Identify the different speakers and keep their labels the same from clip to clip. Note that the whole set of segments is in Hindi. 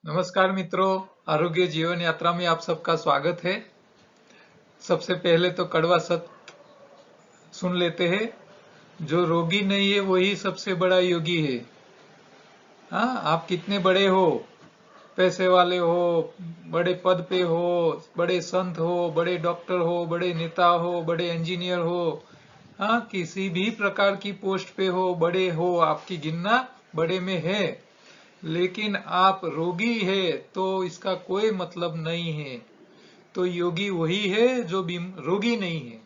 Speaker 1: नमस्कार मित्रों, आरोग्य जीवन यात्रा में आप सबका स्वागत है। सबसे पहले तो कड़वा सत्य सुन लेते हैं। जो रोगी नहीं है वही सबसे बड़ा योगी है। हाँ, आप कितने बड़े हो, पैसे वाले हो, बड़े पद पे हो, बड़े संत हो, बड़े डॉक्टर हो, बड़े नेता हो, बड़े इंजीनियर हो, हाँ, किसी भी प्रकार की पोस्ट पे हो, आपकी गिनना बड़े में है। लेकिन आप रोगी है तो इसका कोई मतलब नहीं है। तो योगी वही है जो रोगी नहीं है।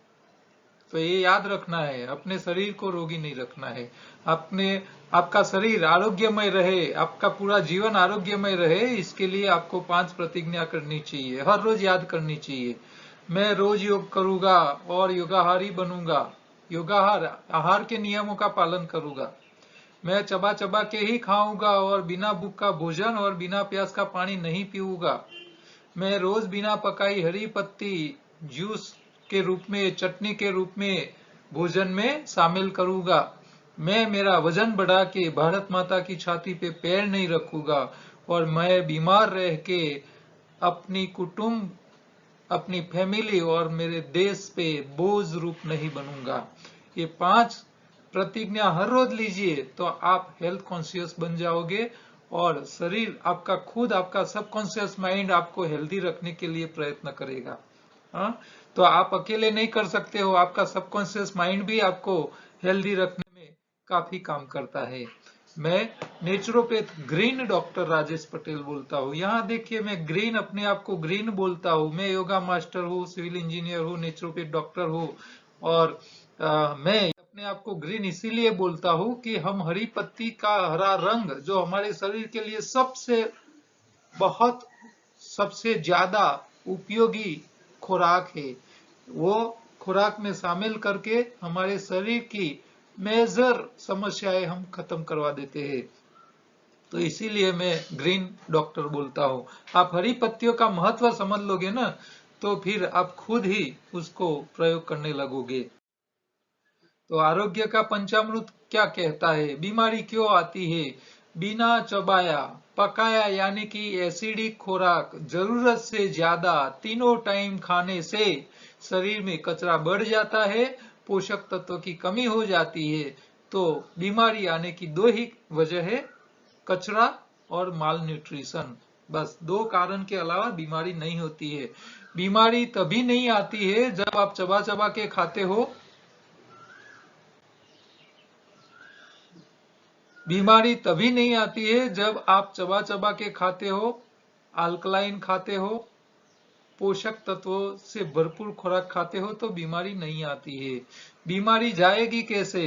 Speaker 1: तो ये याद रखना है, अपने शरीर को रोगी नहीं रखना है। अपने आपका शरीर आरोग्यमय रहे, आपका पूरा जीवन आरोग्यमय रहे, इसके लिए आपको 5 प्रतिज्ञा करनी चाहिए, हर रोज याद करनी चाहिए। मैं रोज योग करूंगा और योगाहारी बनूंगा। योगाहार आहार के नियमों का पालन करूंगा। मैं चबा चबा के ही खाऊंगा और बिना भूख का भोजन और बिना प्यास का पानी नहीं पीऊंगा। मैं रोज बिना पकाई हरी पत्ती जूस के रूप में, चटनी के रूप में भोजन में शामिल करूंगा। मैं मेरा वजन बढ़ा के भारत माता की छाती पे पैर नहीं रखूंगा। और मैं बीमार रह के अपनी कुटुंब, अपनी फैमिली और मेरे देश पे बोझ रूप नहीं बनूंगा। ये 5 प्रतिज्ञा हर रोज लीजिए तो आप हेल्थ कॉन्शियस बन जाओगे और शरीर आपका खुद, आपका सबकॉन्शियस माइंड आपको हेल्दी रखने के लिए प्रयत्न करेगा। हाँ, तो आप अकेले नहीं कर सकते हो, आपका सबकॉन्शियस माइंड भी आपको हेल्दी रखने में काफी काम करता है। मैं naturopath green doctor Rajesh Patel बोलता हूँ। यहाँ देखिए, मैं ग्रीन, अपने आप को ग्रीन बोलता हूँ। मैं योगा मास्टर हूँ, सिविल इंजीनियर हूँ, नेचुरोपैथ डॉक्टर हूँ। और मैं अपने आप को ग्रीन इसीलिए बोलता हूँ कि हम हरी पत्ती का हरा रंग, जो हमारे शरीर के लिए बहुत सबसे ज्यादा उपयोगी खुराक है, वो खुराक में शामिल करके हमारे शरीर की मेजर समस्याएं हम खत्म करवा देते हैं। तो इसीलिए मैं ग्रीन डॉक्टर बोलता हूँ। आप हरी पत्तियों का महत्व समझ लोगे ना, तो फिर आप खुद ही उसको प्रयोग करने लगोगे। तो आरोग्य का पंचामृत क्या कहता है? बीमारी क्यों आती है? बिना चबाया पकाया यानी कि एसिडिक खुराक जरूरत से ज्यादा तीनों टाइम खाने से शरीर में कचरा बढ़ जाता है, पोषक तत्व की कमी हो जाती है। तो बीमारी आने की 2 ही वजह है, कचरा और माल न्यूट्रिशन। बस 2 कारण के अलावा बीमारी नहीं होती है। बीमारी तभी नहीं आती है जब आप चबा चबा के खाते हो। बीमारी तभी नहीं आती है जब आप चबा चबा के खाते हो, अल्कलाइन खाते हो, पोषक तत्वों से भरपूर खुराक खाते हो, तो बीमारी नहीं आती है। बीमारी जाएगी कैसे?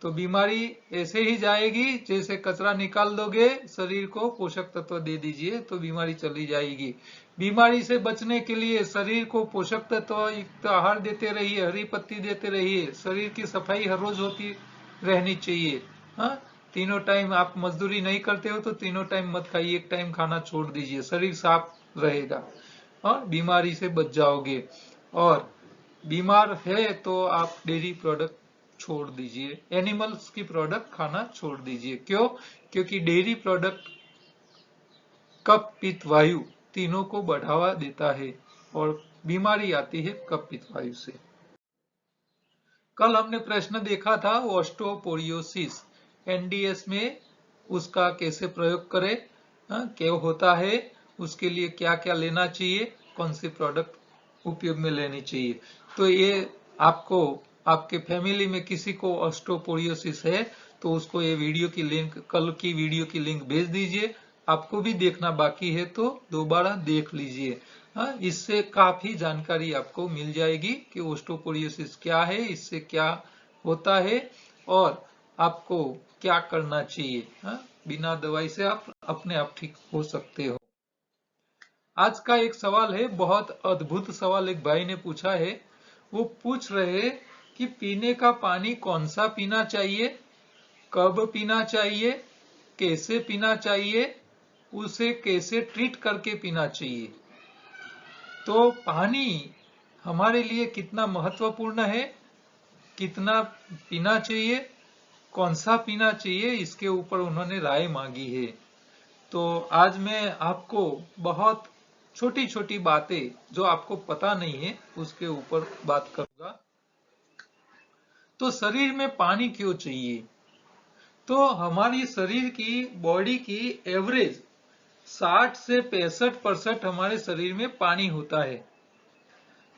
Speaker 1: तो बीमारी ऐसे ही जाएगी जैसे कचरा निकाल दोगे, शरीर को पोषक तत्व दे दीजिए तो बीमारी चली जाएगी। बीमारी से बचने के लिए शरीर को पोषक तत्व युक्त आहार देते रहिए, हरी पत्ती देते रहिए, शरीर की सफाई हर रोज होती रहनी चाहिए। हाँ, तीनों टाइम आप मजदूरी नहीं करते हो तो तीनों टाइम मत खाइए, एक टाइम खाना छोड़ दीजिए, शरीर साफ रहेगा और बीमारी से बच जाओगे। और बीमार है तो आप डेयरी प्रोडक्ट छोड़ दीजिए, एनिमल्स की प्रोडक्ट खाना छोड़ दीजिए। क्यों? क्योंकि डेयरी प्रोडक्ट कफ पित्त वायु तीनों को बढ़ावा देता है और बीमारी आती है कफ पित्त वायु से। कल हमने प्रश्न देखा था ऑस्टियोपोरोसिस, एनडीएस में उसका कैसे प्रयोग करें, क्या होता है, उसके लिए क्या क्या लेना चाहिए, कौन सी प्रोडक्ट उपयोग में लेनी चाहिए। तो ये आपको, आपके फैमिली में किसी को ऑस्टियोपोरोसिस है तो उसको ये वीडियो की लिंक, कल की वीडियो की लिंक भेज दीजिए। आपको भी देखना बाकी है तो दोबारा देख लीजिए। हाँ, इससे काफी जानकारी आपको मिल जाएगी कि ऑस्टियोपोरोसिस क्या है, इससे क्या होता है और आपको क्या करना चाहिए। हाँ, बिना दवाई से आप अपने आप ठीक हो सकते हो। आज का एक सवाल है, बहुत अद्भुत सवाल एक भाई ने पूछा है। वो पूछ रहे कि पीने का पानी कौन सा पीना चाहिए, कब पीना चाहिए, कैसे पीना चाहिए, उसे कैसे ट्रीट करके पीना चाहिए। तो पानी हमारे लिए कितना महत्वपूर्ण है, कितना पीना चाहिए, कौन सा पीना चाहिए, इसके ऊपर उन्होंने राय मांगी है। तो आज मैं आपको बहुत छोटी छोटी बातें जो आपको पता नहीं है उसके ऊपर बात करूंगा। तो शरीर में पानी क्यों चाहिए? तो हमारी शरीर की बॉडी की एवरेज 60 से 65% हमारे शरीर में पानी होता है,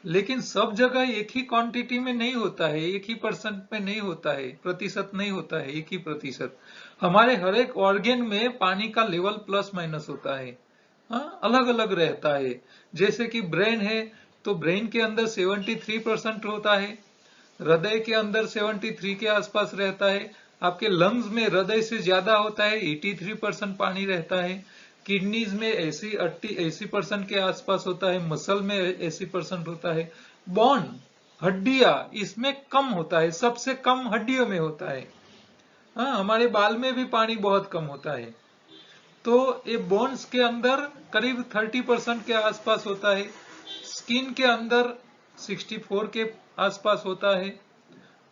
Speaker 1: लेकिन सब जगह एक ही क्वांटिटी में नहीं होता है, एक ही परसेंट में नहीं होता है, प्रतिशत नहीं होता है, एक ही प्रतिशत। हमारे हर एक ऑर्गेन में पानी का लेवल प्लस माइनस होता है, हाँ, अलग अलग रहता है। जैसे कि ब्रेन है तो ब्रेन के अंदर 73% होता है, हृदय के अंदर 73 के आसपास रहता है, आपके लंग्स में हृदय से ज्यादा होता है, 83% पानी रहता है, किडनीज में 80% के आसपास होता है, मसल में 80% होता है, बोन हड्डियां इसमें कम होता है, सबसे कम हड्डियों में होता है। हाँ, हमारे बाल में भी पानी बहुत कम होता है। तो ये बोन्स के अंदर करीब 30% के आसपास होता है, स्किन के अंदर 64 के आसपास होता है।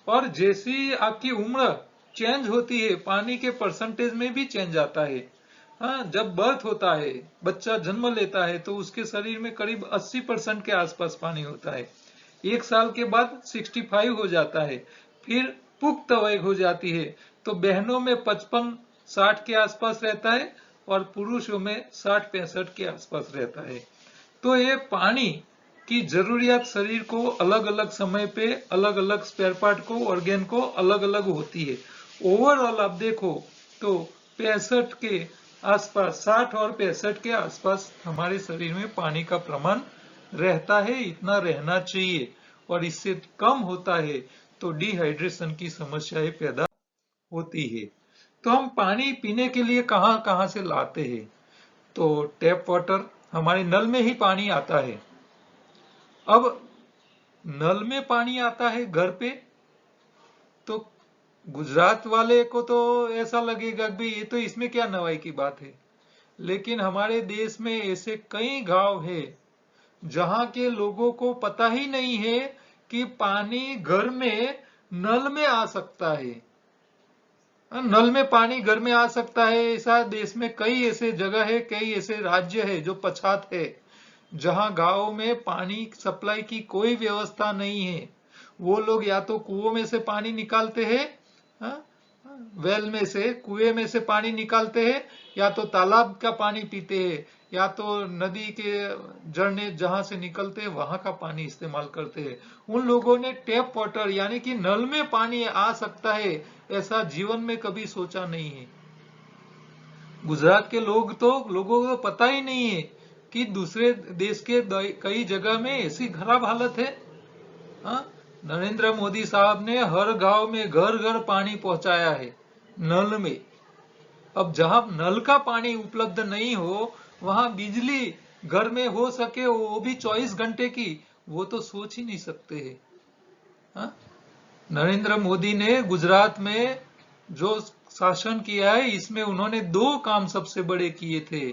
Speaker 1: और जैसी आपकी उम्र चेंज होती है पानी के परसेंटेज में भी चेंज आता है। हाँ, जब बर्थ होता है, बच्चा जन्म लेता है तो उसके शरीर में करीब 80% के आसपास पानी होता है। 1 साल के बाद 65 हो जाता है, फिर पुख्त वय हो जाती है तो बहनों में 55-60 के आसपास रहता है और पुरुषों में 60-65 के आसपास रहता है। तो ये पानी की जरूरियात शरीर को अलग अलग समय पे अलग अलग स्पेयर पार्ट को ऑर्गेन को अलग अलग होती है। ओवरऑल आप देखो तो 65 के आसपास, 60 और 65 के आसपास हमारे शरीर में पानी का प्रमाण रहता है, इतना रहना चाहिए। और इससे कम होता है तो डिहाइड्रेशन की समस्याएं पैदा होती है। तो हम पानी पीने के लिए कहां कहां से लाते हैं? तो टैप वाटर, हमारे नल में ही पानी आता है। अब नल में पानी आता है घर पे, तो गुजरात वाले को तो ऐसा लगेगा कि ये तो इसमें क्या नवाई की बात है, लेकिन हमारे देश में ऐसे कई गांव है जहां के लोगों को पता ही नहीं है कि पानी घर में नल में आ सकता है। नल में पानी घर में आ सकता है, ऐसा देश में कई ऐसे जगह है, कई ऐसे राज्य है जो पछात है, जहां गांव में पानी सप्लाई की कोई व्यवस्था नहीं है। वो लोग या तो कुओं में से पानी निकालते हैं, हाँ, वेल में से, कुएं में से पानी निकालते हैं, या तो तालाब का पानी पीते हैं, या तो नदी के झरने जहां से निकलते हैं वहां का पानी इस्तेमाल करते हैं। उन लोगों ने टैप वाटर यानी कि नल में पानी आ सकता है ऐसा जीवन में कभी सोचा नहीं है। गुजरात के लोगों को पता ही नहीं है कि दूसरे देश के कई जगह में ऐसी खराब हालत है। हाँ, नरेंद्र मोदी साहब ने हर गांव में घर घर पानी पहुंचाया है, नल में। अब जहां नल का पानी उपलब्ध नहीं हो वहां बिजली घर में हो सके, वो भी 24 घंटे की, वो तो सोच ही नहीं सकते हैं। हाँ? नरेंद्र मोदी ने गुजरात में जो शासन किया है इसमें उन्होंने 2 काम सबसे बड़े किए थे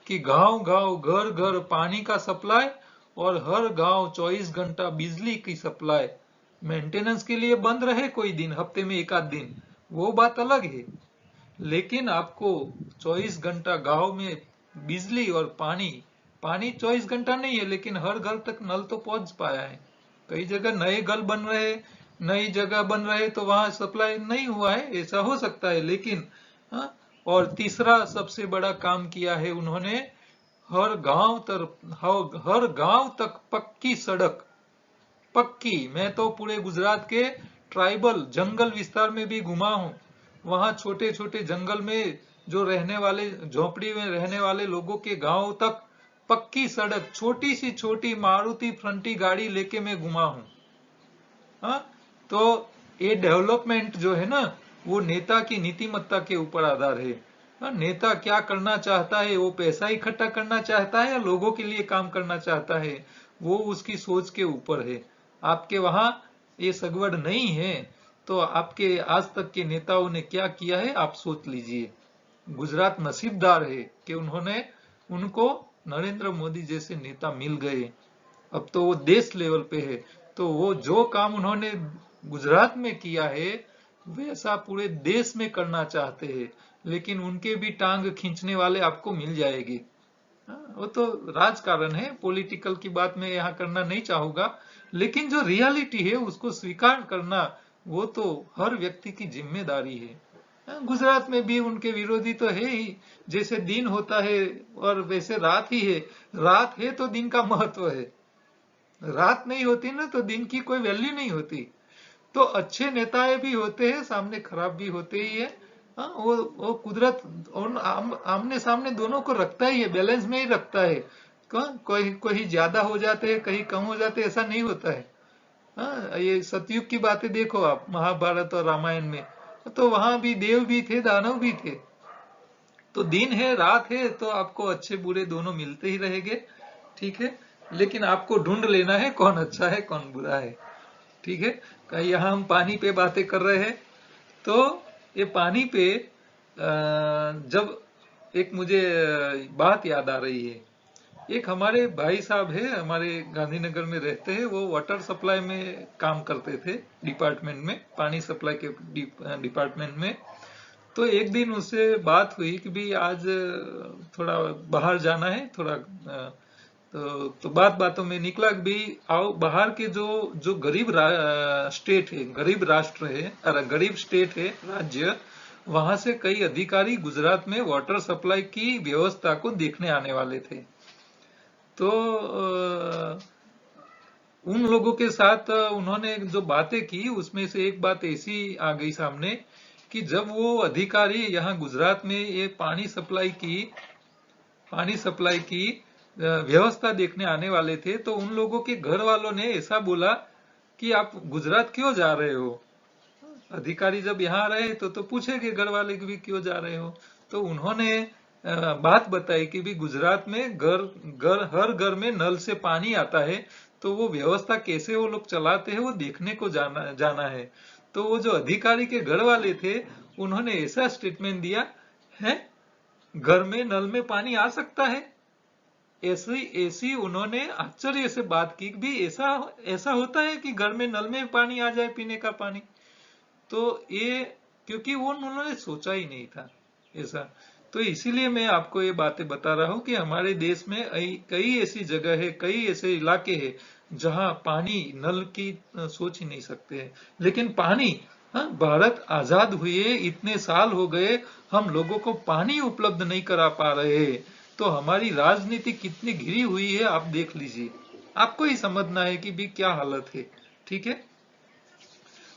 Speaker 1: कि गांव गांव घर घर पानी का सप्लाई और हर गांव 24 घंटा बिजली की सप्लाई। मेंटेनेंस के लिए बंद रहे कोई दिन, हफ्ते में 1 आध दिन, वो बात अलग है, लेकिन आपको 24 घंटा गांव में बिजली और पानी। पानी 24 घंटा नहीं है लेकिन हर घर तक नल तो पहुंच पाया है। कई जगह नए घर बन रहे, नई जगह बन रहे तो वहां सप्लाई नहीं हुआ है, ऐसा हो सकता है, लेकिन हाँ। और तीसरा सबसे बड़ा काम किया है उन्होंने, हर गांव तक पक्की सड़क। पक्की, मैं तो पूरे गुजरात के ट्राइबल जंगल विस्तार में भी घुमा हूं, वहां छोटे छोटे जंगल में जो रहने वाले, झोपड़ी में रहने वाले लोगों के गांव तक पक्की सड़क, छोटी सी छोटी मारुति फ्रंटी गाड़ी लेके मैं घुमा हूं। हाँ, तो ये डेवलपमेंट जो है ना, वो नेता की नीतिमत्ता के ऊपर आधार है। हाँ, नेता क्या करना चाहता है, वो पैसा इकट्ठा करना चाहता है या लोगों के लिए काम करना चाहता है, वो उसकी सोच के ऊपर है। आपके वहां ये सगवड़ नहीं है तो आपके आज तक के नेताओं ने क्या किया है आप सोच लीजिए। गुजरात नसीबदार है कि उनको नरेंद्र मोदी जैसे नेता मिल गए। अब तो वो देश लेवल पे है, तो वो जो काम उन्होंने गुजरात में किया है वैसा पूरे देश में करना चाहते हैं। लेकिन उनके भी टांग खींचने वाले आपको मिल जाएंगे। वो तो राजकारण है, पॉलिटिकल की बात मैं यहाँ करना नहीं चाहूंगा, लेकिन जो रियलिटी है उसको स्वीकार करना वो तो हर व्यक्ति की जिम्मेदारी है। गुजरात में भी उनके विरोधी तो है ही, जैसे दिन होता है और वैसे रात ही है। रात है तो दिन का महत्व है, रात नहीं होती ना तो दिन की कोई वैल्यू नहीं होती। तो अच्छे नेताएं भी होते हैं, सामने खराब भी होते ही है। वो कुदरत आमने सामने दोनों को रखता ही है, बैलेंस में ही रखता है। कोई कोई ज्यादा हो जाते हैं, कहीं कम हो जाते हैं, ऐसा नहीं होता है। ये सतयुग की बातें देखो आप, महाभारत और रामायण में, तो वहां भी देव भी थे, दानव भी थे। तो दिन है रात है तो आपको अच्छे बुरे दोनों मिलते ही रहेंगे, ठीक है। लेकिन आपको ढूंढ लेना है कौन अच्छा है कौन बुरा है, ठीक है। यहाँ हम पानी पे बातें कर रहे हैं, तो ये पानी पे जब एक मुझे बात याद आ रही है। एक हमारे भाई साहब है, हमारे गांधीनगर में रहते हैं, वो वाटर सप्लाई में काम करते थे, डिपार्टमेंट में, पानी सप्लाई के डिपार्टमेंट में। तो एक दिन उससे बात हुई कि भी आज थोड़ा बाहर जाना है, थोड़ा तो बात बातों में निकला कि भी आओ बाहर के जो जो गरीब स्टेट है, गरीब राष्ट्र है, अरे गरीब स्टेट है, राज्य, वहां से कई अधिकारी गुजरात में वाटर सप्लाई की व्यवस्था को देखने आने वाले थे। तो उन लोगों के साथ उन्होंने जो बातें की उसमें से एक बात ऐसी आ गई सामने कि जब वो अधिकारी यहाँ गुजरात में ये पानी सप्लाई की व्यवस्था देखने आने वाले थे, तो उन लोगों के घर वालों ने ऐसा बोला कि आप गुजरात क्यों जा रहे हो। अधिकारी जब यहाँ रहे तो पूछेंगे घर वाले कि भी क्यों जा रहे हो। तो उन्होंने बात बताई कि भी गुजरात में हर घर में नल से पानी आता है, तो वो व्यवस्था कैसे वो लोग चलाते हैं वो देखने को जाना है। तो वो जो अधिकारी के घर वाले थे उन्होंने ऐसा स्टेटमेंट दिया है, घर में नल में पानी आ सकता है। ऐसी ऐसी उन्होंने आश्चर्य से बात की कि भी ऐसा ऐसा होता है कि घर में नल में पानी आ जाए, पीने का पानी। तो ये क्योंकि वो उन्होंने सोचा ही नहीं था ऐसा। तो इसीलिए मैं आपको ये बातें बता रहा हूँ कि हमारे देश में कई ऐसी जगह है, कई ऐसे इलाके हैं जहाँ पानी नल की सोच ही नहीं सकते हैं। लेकिन पानी, भारत आजाद हुए इतने साल हो गए, हम लोगों को पानी उपलब्ध नहीं करा पा रहे, तो हमारी राजनीति कितनी घिरी हुई है आप देख लीजिए। आपको ही समझना है कि भी क्या हालत है, ठीक है।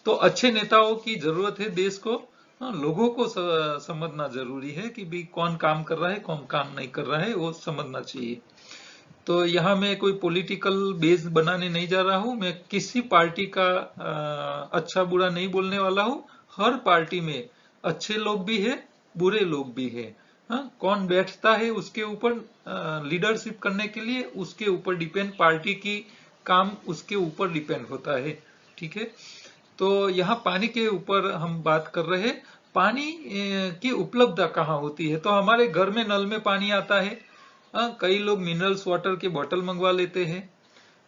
Speaker 1: तो अच्छे नेताओं की जरूरत है देश को। लोगों को समझना जरूरी है कि भी कौन काम कर रहा है कौन काम नहीं कर रहा है, वो समझना चाहिए। तो यहाँ मैं कोई पॉलिटिकल बेस बनाने नहीं जा रहा हूँ, मैं किसी पार्टी का अच्छा बुरा नहीं बोलने वाला हूँ। हर पार्टी में अच्छे लोग भी है, बुरे लोग भी है। कौन बैठता है उसके ऊपर, लीडरशिप करने के लिए उसके ऊपर डिपेंड, पार्टी की काम उसके ऊपर डिपेंड होता है, ठीक है। तो यहाँ पानी के ऊपर हम बात कर रहे हैं। पानी की उपलब्धता कहाँ होती है, तो हमारे घर में नल में पानी आता है। कई लोग मिनरल्स वाटर के बोतल मंगवा लेते हैं।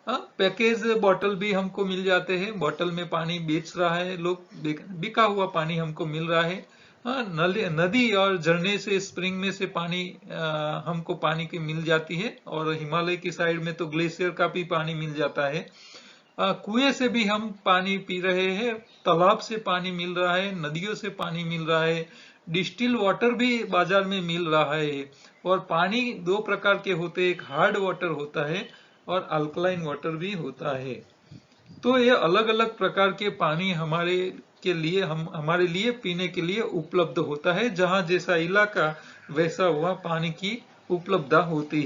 Speaker 1: पैकेज बोतल भी हमको मिल जाते हैं, बोतल में पानी बेच रहा है लोग, बिका हुआ पानी हमको मिल रहा है। नदी और झरने से, स्प्रिंग में से पानी हमको पानी की मिल जाती है, और हिमालय की साइड में तो ग्लेशियर का भी पानी मिल जाता है। कुएं से भी हम पानी पी रहे हैं, तालाब से पानी मिल रहा है, नदियों से पानी मिल रहा है, डिस्टिल वाटर भी बाजार में मिल रहा है। और पानी दो प्रकार के होते हैं, एक हार्ड वाटर होता है और अल्कलाइन वाटर भी होता है। तो ये अलग अलग प्रकार के पानी हमारे लिए पीने के लिए उपलब्ध होता है, जहां जैसा इलाका वैसा हुआ पानी की उपलब्धता होती है।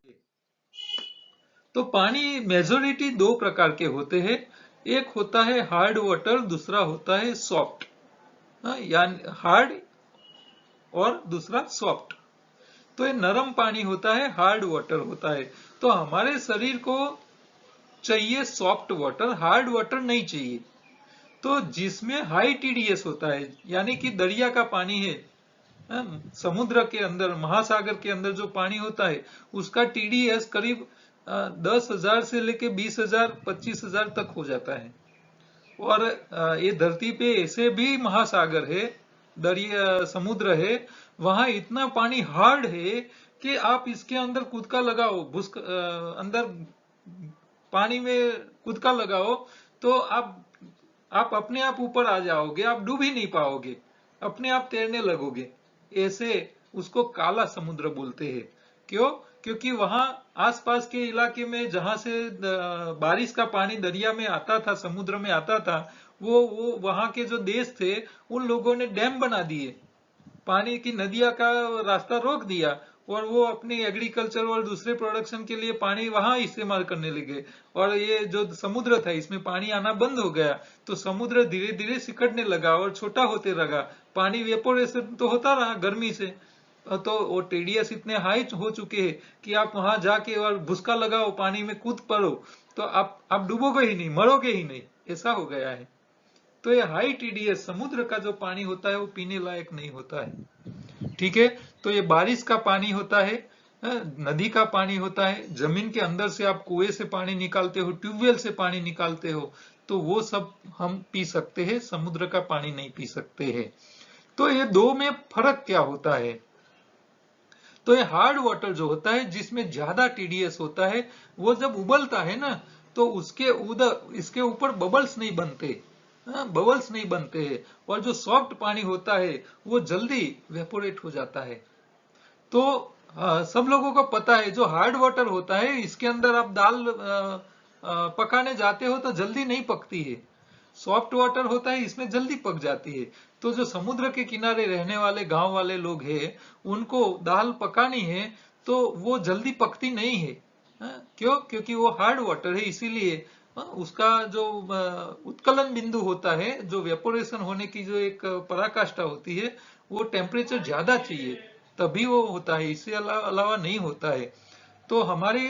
Speaker 1: तो पानी मेजोरिटी दो प्रकार के होते हैं, एक होता है हार्ड वाटर, दूसरा होता है सॉफ्ट। यानी हार्ड और दूसरा सॉफ्ट। तो ये नरम पानी होता है, हार्ड वाटर होता है। तो हमारे शरीर को चाहिए सॉफ्ट वाटर, हार्ड वाटर नहीं चाहिए। तो जिसमें हाई टीडीएस होता है, यानी कि दरिया का पानी है, समुद्र के अंदर, महासागर के अंदर जो पानी होता है उसका टीडीएस करीब 10,000 से लेके 20,000 25,000 तक हो जाता है। और ये धरती पे ऐसे भी महासागर है, दरिया समुद्र है वहां इतना पानी हार्ड है कि आप इसके अंदर कूदका लगाओ, अंदर पानी में कूदका लगाओ तो आप अपने आप ऊपर आ जाओगे, आप डूब ही नहीं पाओगे, अपने आप तैरने लगोगे। ऐसे उसको काला समुद्र बोलते हैं। क्यों? क्योंकि वहां आसपास के इलाके में जहां से बारिश का पानी दरिया में आता था, समुद्र में आता था, वो वहां के जो देश थे उन लोगों ने डैम बना दिए, पानी की नदियां का रास्ता रोक दिया, और वो अपनी एग्रीकल्चर और दूसरे प्रोडक्शन के लिए पानी वहां इस्तेमाल करने लगे। और ये जो समुद्र था इसमें पानी आना बंद हो गया, तो समुद्र धीरे धीरे सिकुड़ने लगा और छोटा होते लगा, पानी वेपोरेशन तो होता रहा गर्मी से। तो वो टीडीएस इतने हाई हो चुके हैं कि आप वहां जाके और भुसका लगाओ, पानी में कूद पड़ो तो आप डूबोगे ही नहीं, मरोगे ही नहीं, ऐसा हो गया है। तो ये हाई टीडीएस समुद्र का जो पानी होता है वो पीने लायक नहीं होता है। ठीक है, तो ये बारिश का पानी होता है, नदी का पानी होता है, जमीन के अंदर से आप कुएं से पानी निकालते हो, ट्यूबवेल से पानी निकालते हो, तो वो सब हम पी सकते हैं, समुद्र का पानी नहीं पी सकते हैं। तो ये दो में फर्क क्या होता है? तो ये हार्ड वाटर जो होता है जिसमें ज्यादा टीडीएस होता है, वो जब उबलता है ना तो इसके ऊपर बबल्स नहीं बनते, बबल्स नहीं बनते हैं, और जो सॉफ्ट पानी होता है वो जल्दी वेपोरेट हो जाता है। तो सब लोगों को पता है जो हार्ड वाटर होता है इसके अंदर आप दाल पकाने जाते हो तो जल्दी नहीं पकती है, सॉफ्ट वाटर होता है इसमें जल्दी पक जाती है। तो जो समुद्र के किनारे रहने वाले गांव वाले लोग हैं उनको दाल पकानी है तो वो जल्दी पकती नहीं है। क्यों? क्योंकि वो हार्ड वाटर है, इसीलिए उसका जो उत्कलन बिंदु होता है, जो वेपोरेशन होने की जो एक पराकाष्ठा होती है, वो टेम्परेचर ज्यादा चाहिए तभी वो होता है, इससे अलावा नहीं होता है। तो हमारी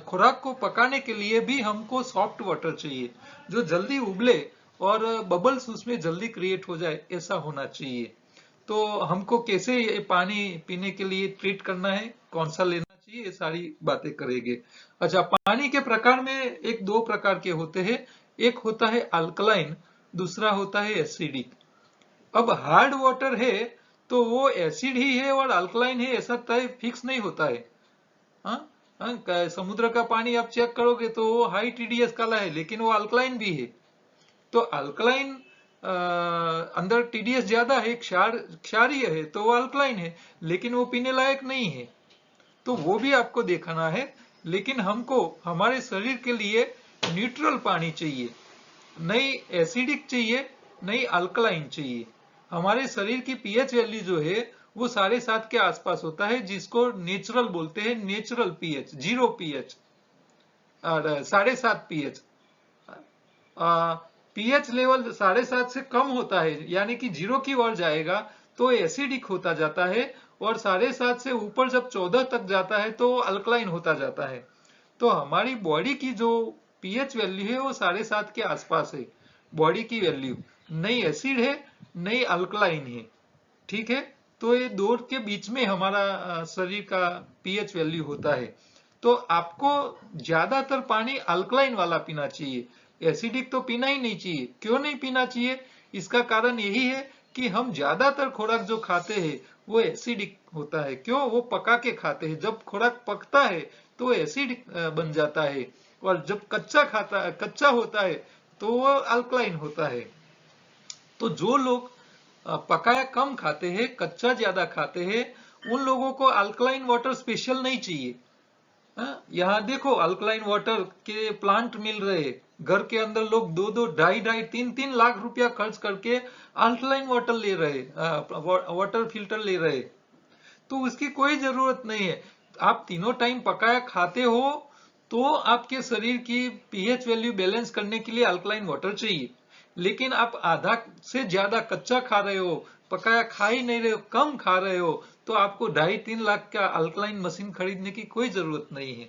Speaker 1: खुराक को पकाने के लिए भी हमको सॉफ्ट वाटर चाहिए जो जल्दी उबले और बबल्स उसमें जल्दी क्रिएट हो जाए, ऐसा होना चाहिए। तो हमको कैसे ये पानी पीने के लिए ट्रीट करना है, कौन सा लेना चाहिए, ये सारी बातें करेंगे। अच्छा, पानी के प्रकार में एक दो प्रकार के होते हैं, एक होता है अल्कलाइन, दूसरा होता है एसिडिक। अब हार्ड वाटर है तो वो एसिड ही है और अल्कलाइन है ऐसा तय फिक्स नहीं होता है। हाँ, समुद्र का पानी आप चेक करोगे तो वो हाई टीडीएस काला है लेकिन वो अल्कलाइन भी है। तो अल्कलाइन अंदर टीडीएस ज्यादा है, क्षारीय है, तो वो अल्कलाइन है लेकिन वो पीने लायक नहीं है, तो वो भी आपको देखना है। लेकिन हमको हमारे शरीर के लिए न्यूट्रल पानी चाहिए, नहीं एसिडिक चाहिए, नहीं अल्कलाइन चाहिए। हमारे शरीर की पीएच वैल्यू जो है वो 7.5 के आसपास होता है, जिसको नेचुरल बोलते हैं, नेचुरल पीएच, 0 पीएच और 7.5 पीएच। पीएच लेवल 7.5 से कम होता है यानी कि 0 की ओर जाएगा तो एसिडिक होता जाता है, और 7.5 से ऊपर जब 14 तक जाता है तो अल्कलाइन होता जाता है। तो हमारी बॉडी की जो पीएच वैल्यू है वो 7.5 के आसपास है, बॉडी की वैल्यू, नहीं एसिड है नहीं अल्कलाइन है। ठीक है, तो ये दो के बीच में हमारा शरीर का पीएच वैल्यू होता है। तो आपको ज्यादातर पानी अल्कलाइन वाला पीना चाहिए, एसिडिक तो पीना ही नहीं चाहिए। क्यों नहीं पीना चाहिए? इसका कारण यही है कि हम ज्यादातर खुराक जो खाते हैं वो एसिडिक होता है। क्यों? वो पका के खाते हैं, जब खुराक पकता है तो वो एसिड बन जाता है, और जब कच्चा होता है तो वो अल्कलाइन होता है। तो जो लोग पकाया कम खाते हैं, कच्चा ज्यादा खाते हैं, उन लोगों को अल्कलाइन वाटर स्पेशल नहीं चाहिए। यहाँ देखो अल्कलाइन वाटर के प्लांट मिल रहे, घर के अंदर लोग 2-2, 2.5, 3-3 लाख रुपया खर्च करके अल्कलाइन वाटर ले रहे, वाटर फिल्टर ले रहे, तो उसकी कोई जरूरत नहीं है। आप तीनों टाइम पकाया खाते हो तो आपके शरीर की पीएच वैल्यू बैलेंस करने के लिए अल्कलाइन वाटर चाहिए। लेकिन आप आधा से ज्यादा कच्चा खा रहे हो, पकाया खा ही नहीं रहे हो, कम खा रहे हो, तो आपको 2.5-3 लाख का अल्कलाइन मशीन खरीदने की कोई जरूरत नहीं है।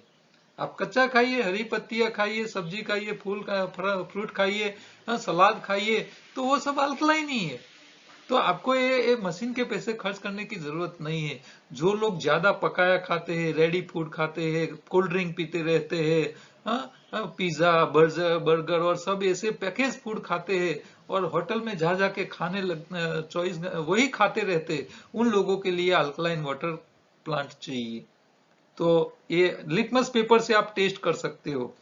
Speaker 1: आप कच्चा खाइए, हरी पत्तियां खाइए, सब्जी खाइए, फूल का फ्रूट खाइए, सलाद खाइए, तो वो सब अल्कलाइन ही है। तो आपको ये मशीन के पैसे खर्च करने की जरूरत नहीं है। जो लोग ज्यादा पकाया खाते हैं, रेडी फूड खाते हैं, कोल्ड ड्रिंक पीते रहते हैं, पिज्जा बर्गर और सब ऐसे पैकेज फूड खाते हैं, और होटल में जा जाके खाने लग 24 वही खाते रहते, उन लोगों के लिए अल्कलाइन वाटर प्लांट चाहिए। तो ये लिटमस पेपर से आप टेस्ट कर सकते हो।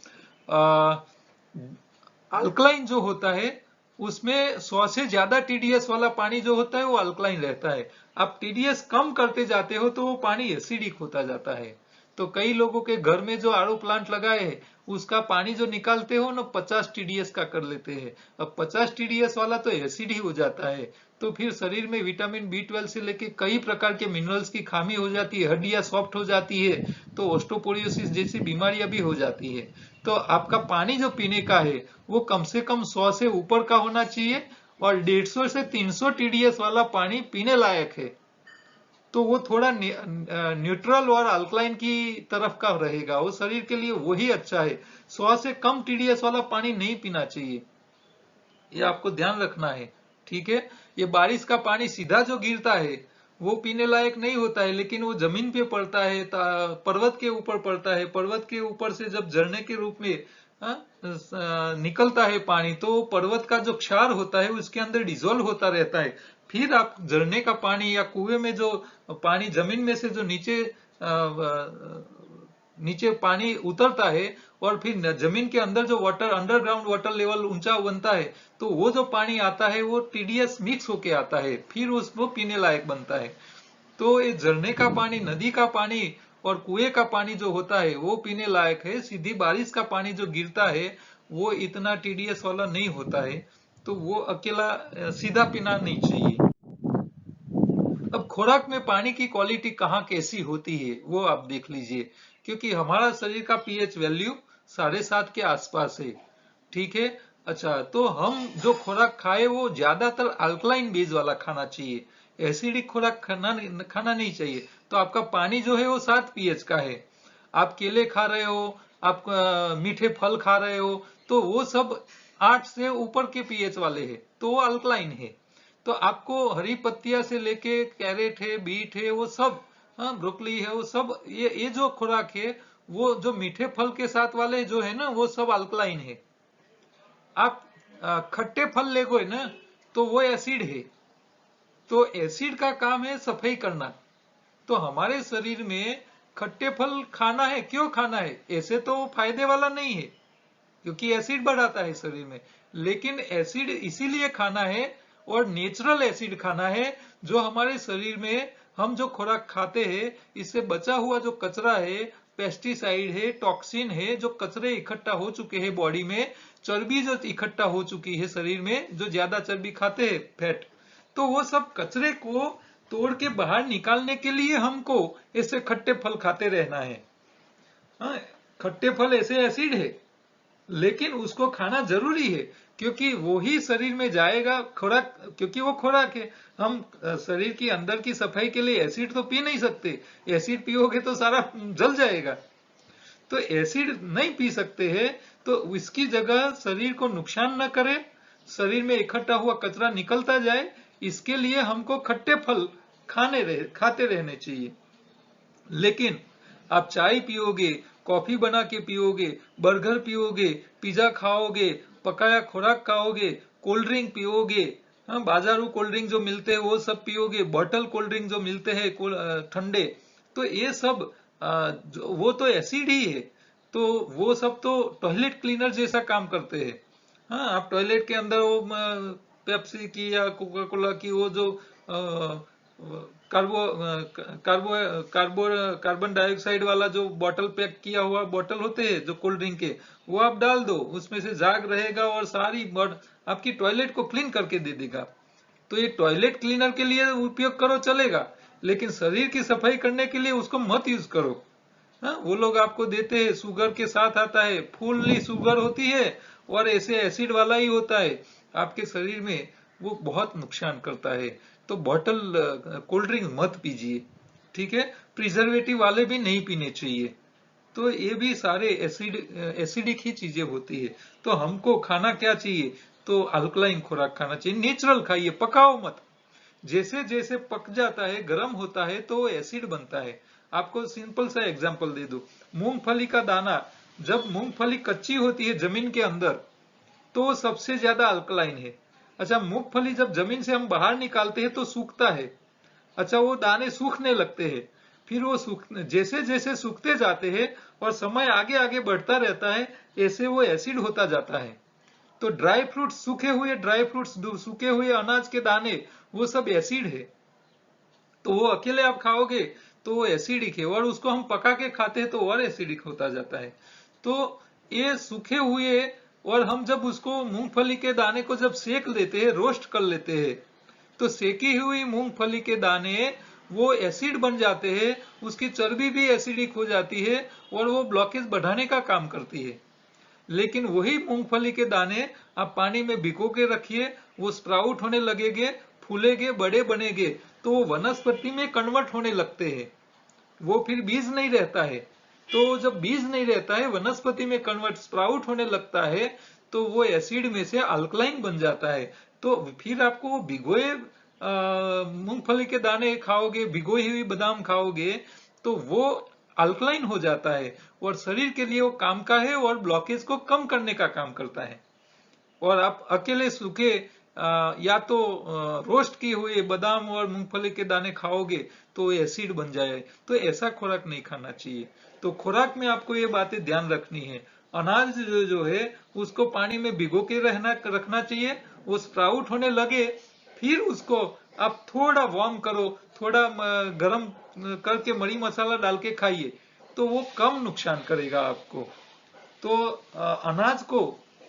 Speaker 1: अल्कलाइन जो होता है उसमें 100 से ज्यादा टीडीएस वाला पानी जो होता है वो अल्कलाइन रहता है। आप टीडीएस कम करते जाते हो तो वो पानी एसिडिक होता जाता है। तो कई लोगों के घर में जो आरओ प्लांट लगाए है उसका पानी जो निकालते हो ना 50 टीडीएस का कर लेते हैं। अब 50 टीडीएस वाला तो एसिड ही हो जाता है। तो फिर शरीर में विटामिन B12 से लेके कई प्रकार के मिनरल्स की खामी हो जाती है, हड्डियां सॉफ्ट हो जाती है, तो ऑस्टियोपोरोसिस जैसी बीमारियां भी हो जाती है। तो आपका पानी जो पीने का है वो कम से कम 100 से ऊपर का होना चाहिए और 150 से 300 टीडीएस वाला पानी पीने लायक है। तो वो थोड़ा न्यूट्रल और अल्कलाइन की तरफ का रहेगा, वो शरीर के लिए वही अच्छा है। 100 से कम टीडीएस वाला पानी नहीं पीना चाहिए, ये आपको ध्यान रखना है। ठीक है, ये बारिश का पानी सीधा जो गिरता है वो पीने लायक नहीं होता है, लेकिन वो जमीन पे पड़ता है, पर्वत के ऊपर पड़ता है, पर्वत के ऊपर से जब झरने के रूप में निकलता है पानी, तो पर्वत का जो क्षार होता है उसके अंदर डिजोल्व होता रहता है। फिर आप झरने का पानी या कुएं में जो पानी जमीन में से जो नीचे पानी उतरता है और फिर जमीन के अंदर जो वाटर अंडरग्राउंड वाटर लेवल ऊंचा बनता है, तो वो जो पानी आता है वो टीडीएस मिक्स होके आता है, फिर उसको पीने लायक बनता है। तो ये झरने का पानी, नदी का पानी और कुएं का पानी जो होता है वो पीने लायक है। सीधी बारिश का पानी जो गिरता है वो इतना टीडीएस वाला नहीं होता है, तो वो अकेला सीधा पीना नहीं चाहिए। अब खुराक में पानी की क्वालिटी कहाँ कैसी होती है वो आप देख लीजिए, क्योंकि हमारा शरीर का पीएच वैल्यू 7.5 के आसपास है। ठीक है, अच्छा, तो हम जो खुराक खाए वो ज्यादातर अल्कलाइन बेस वाला खाना चाहिए, एसिडिक खुराक खाना नहीं चाहिए। तो आपका पानी जो है वो 7 पीएच का है। आप केले खा रहे हो, आप मीठे फल खा रहे हो, तो वो सब 8 से ऊपर के पीएच वाले हैं, तो वो अल्कलाइन है। तो आपको हरी पत्तियां से लेके कैरेट है, बीट है, वो सब, हाँ, ब्रोकली है, वो सब, ये जो खुराक है वो जो मीठे फल के साथ वाले जो है ना वो सब अल्कलाइन है। आप खट्टे फल ले गए ना तो वो एसिड है। तो एसिड का काम है सफाई करना। तो हमारे शरीर में खट्टे फल खाना है, क्यों खाना है? ऐसे तो फायदे वाला नहीं है क्योंकि एसिड बढ़ाता है शरीर में, लेकिन एसिड इसीलिए खाना है और नेचुरल एसिड खाना है जो हमारे शरीर में हम जो खुराक खाते हैं इससे बचा हुआ जो कचरा है, पेस्टिसाइड है, टॉक्सिन है, जो कचरे इकट्ठा हो चुके हैं बॉडी में, चर्बी जो इकट्ठा हो चुकी है शरीर में, जो ज्यादा चर्बी खाते हैं, फैट, तो वो सब कचरे को तोड़ के बाहर निकालने के लिए हमको ऐसे खट्टे फल खाते रहना है। हाँ, खट्टे फल ऐसे एसिड है, लेकिन उसको खाना जरूरी है क्योंकि वो ही शरीर में जाएगा खुराक, क्योंकि वो खुराक है। हम शरीर की अंदर की सफाई के लिए एसिड तो पी नहीं सकते, एसिड पियोगे तो सारा जल जाएगा, तो एसिड नहीं पी सकते हैं। तो इसकी जगह शरीर को नुकसान न करे, शरीर में इकट्ठा हुआ कचरा निकलता जाए, इसके लिए हमको खट्टे फल खाते रहने चाहिए। लेकिन आप चाय पियोगे, कॉफी बना के पियोगे, बर्गर पियोगे, पिज्जा खाओगे, पकाया खुराक खाओगे, कोल्ड ड्रिंक पियोगे, हाँ, बाजारू कोल्ड ड्रिंक जो मिलते हैं वो सब पियोगे, बॉटल कोल्ड ड्रिंक जो मिलते हैं ठंडे, तो ये सब वो तो एसिड ही है। तो वो सब तो टॉयलेट क्लीनर जैसा काम करते हैं। हाँ, आप टॉयलेट के अंदर वो पेप्सी की या कोका कोला की वो जो कार्बो कार्बो कार्बो कार्बन डाइऑक्साइड वाला जो बॉटल पैक किया हुआ बॉटल होते हैं जो कोल्ड ड्रिंक के, वो आप डाल दो, उसमें से जाग रहेगा और सारी आपकी टॉयलेट को क्लीन करके दे देगा। तो ये टॉयलेट क्लीनर के लिए उपयोग करो चलेगा, लेकिन शरीर की सफाई करने के लिए उसको मत यूज करो। हाँ, वो लोग आपको देते हैं, शुगर के साथ आता है, फुल्ली शुगर होती है और ऐसे एसिड वाला ही होता है, आपके शरीर में वो बहुत नुकसान करता है। तो बॉटल कोल्ड ड्रिंक मत पीजिए। ठीक है, प्रिजर्वेटिव वाले भी नहीं पीने चाहिए। तो ये भी सारे एसिडिक ही चीजें होती है। तो हमको खाना क्या चाहिए? तो अल्कलाइन खुराक खाना चाहिए, नेचुरल खाइए, पकाओ मत। जैसे जैसे पक जाता है, गर्म होता है, तो एसिड बनता है। आपको सिंपल सा एग्जांपल दे दूं, मूंगफली का दाना, जब मूंगफली कच्ची होती है जमीन के अंदर तो वो सबसे ज्यादा अल्कलाइन है। अच्छा, मूंगफली जब जमीन से हम बाहर निकालते हैं तो सूखता है। अच्छा, वो दाने सूखने लगते हैं, फिर वो जैसे जैसे सूखते जाते हैं और समय आगे आगे बढ़ता रहता है, ऐसे वो एसिड होता जाता है। तो ड्राई फ्रूट्स, सूखे हुए अनाज के दाने, वो सब एसिड है। तो वो अकेले आप खाओगे तो वो एसिडिक है, और उसको हम पका के खाते हैं तो और एसिडिक होता जाता है। तो ये सूखे हुए, और हम जब उसको मूंगफली के दाने को जब सेक लेते हैं, रोस्ट कर लेते हैं, तो सेकी हुई मूंगफली के दाने वो एसिड बन जाते हैं, उसकी चर्बी भी एसिडिक हो जाती है और वो ब्लॉकेज बढ़ाने का काम करती है। लेकिन वही मूंगफली के दाने आप पानी में भिगो के रखिए, वो स्प्राउट होने लगेंगे, फूलेंगे, बड़े बनेंगे, तो वो वनस्पति में कन्वर्ट होने लगते हैं। वो फिर बीज नहीं रहता है। तो जब बीज नहीं रहता है, वनस्पति में कन्वर्ट, स्प्राउट होने लगता है, तो वो एसिड में से अल्कलाइन बन जाता है। तो फिर आपको वो भिगोए मूंगफली के दाने खाओगे, भिगोई हुई बादाम खाओगे, तो वो अल्कलाइन हो जाता है और शरीर के लिए वो काम का है और ब्लॉकेज को कम करने का काम करता है। और आप अकेले सूखे या तो रोस्ट किए हुए बादाम और मूंगफली के दाने खाओगे तो एसिड बन जाए। तो ऐसा खुराक नहीं खाना चाहिए। तो खुराक में आपको ये बातें ध्यान रखनी है। अनाज जो है उसको पानी में भिगो के रखना चाहिए। वो स्प्राउट होने लगे, फिर उसको आप थोड़ा वार्म करो, थोड़ा गरम करके मरी मसाला डाल के खाइए, तो वो कम नुकसान करेगा आपको। तो अनाज को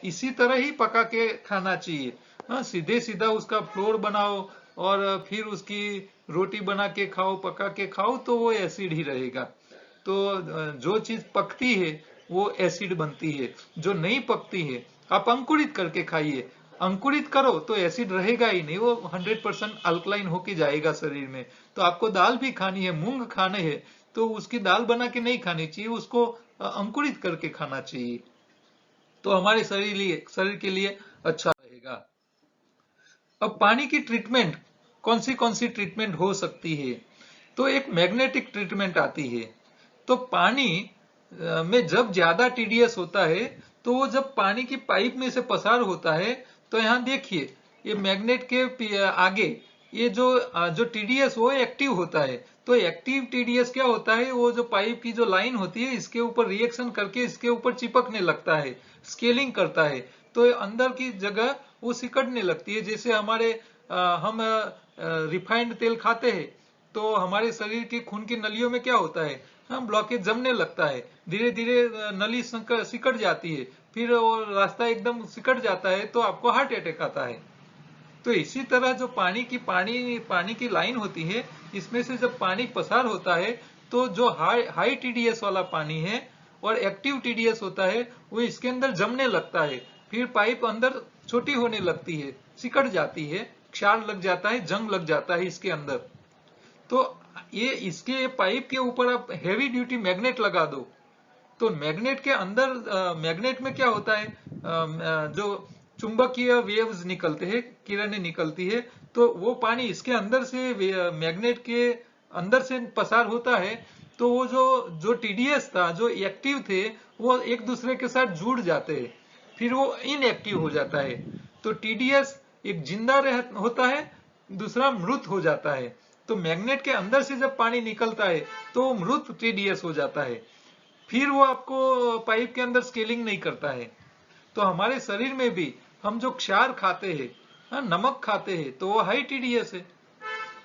Speaker 1: इसी तरह ही पका के खाना चाहिए। हाँ, सीधे सीधा उसका फ्लोर बनाओ और फिर उसकी रोटी बना के खाओ, पका के खाओ, तो वो एसिड ही रहेगा। तो जो चीज पकती है वो एसिड बनती है, जो नहीं पकती है आप अंकुरित करके खाइए। अंकुरित करो तो एसिड रहेगा ही नहीं, वो 100% अल्कलाइन होके जाएगा शरीर में। तो आपको दाल भी खानी है, मूंग खाने हैं, तो उसकी दाल बना के नहीं खानी चाहिए, उसको अंकुरित करके खाना चाहिए। तो हमारे शरीर के लिए अच्छा रहेगा। अब पानी की ट्रीटमेंट, कौन सी ट्रीटमेंट हो सकती है? तो एक मैग्नेटिक ट्रीटमेंट आती है। तो पानी में जब ज्यादा टीडीएस होता है, तो वो जब पानी की पाइप में से पसार होता है, तो यहाँ देखिए, ये मैग्नेट के आगे ये जो टीडीएस वो एक्टिव होता है। तो एक्टिव टीडीएस क्या होता है, वो जो पाइप की जो लाइन होती है, इसके ऊपर रिएक्शन करके इसके ऊपर चिपकने लगता है, स्केलिंग करता है। तो अंदर की जगह वो सिकड़ने लगती है। जैसे हम रिफाइंड तेल खाते हैं, तो हमारे शरीर के खून की नलियों में क्या होता है, हम ब्लॉकेज जमने लगता है, धीरे धीरे नली सिकड़ जाती है, फिर वो रास्ता एकदम सिकड़ जाता है, तो आपको हार्ट अटैक आता है। तो इसी तरह जो पानी की लाइन होती है, इसमें से जब पानी पसार होता है, तो जो हाई टीडीएस वाला पानी है और एक्टिव टीडीएस होता है, वो इसके अंदर जमने लगता है। फिर पाइप अंदर छोटी होने लगती है, सिकड़ जाती है, क्षार लग जाता है, जंग लग जाता है इसके अंदर। तो ये इसके पाइप के ऊपर आप हेवी ड्यूटी मैग्नेट लगा दो, तो मैग्नेट के अंदर, मैग्नेट में क्या होता है, जो चुंबकीय वेव्स निकलते हैं, किरणें निकलती है, तो वो पानी इसके अंदर से मैग्नेट के अंदर से पसार होता है। तो वो जो जो टीडीएस था, जो एक्टिव थे, वो एक दूसरे के साथ जुड़ जाते हैं, फिर वो इनएक्टिव हो जाता है। तो टीडीएस एक जिंदा होता है, दूसरा मृत हो जाता है। तो मैग्नेट के अंदर से जब पानी निकलता है तो वो मृत टीडीएस हो जाता है, फिर वो आपको पाइप के अंदर स्केलिंग नहीं करता है। तो हमारे शरीर में भी हम जो क्षार खाते हैं, हाँ, नमक खाते हैं, तो वो हाई टीडीएस है।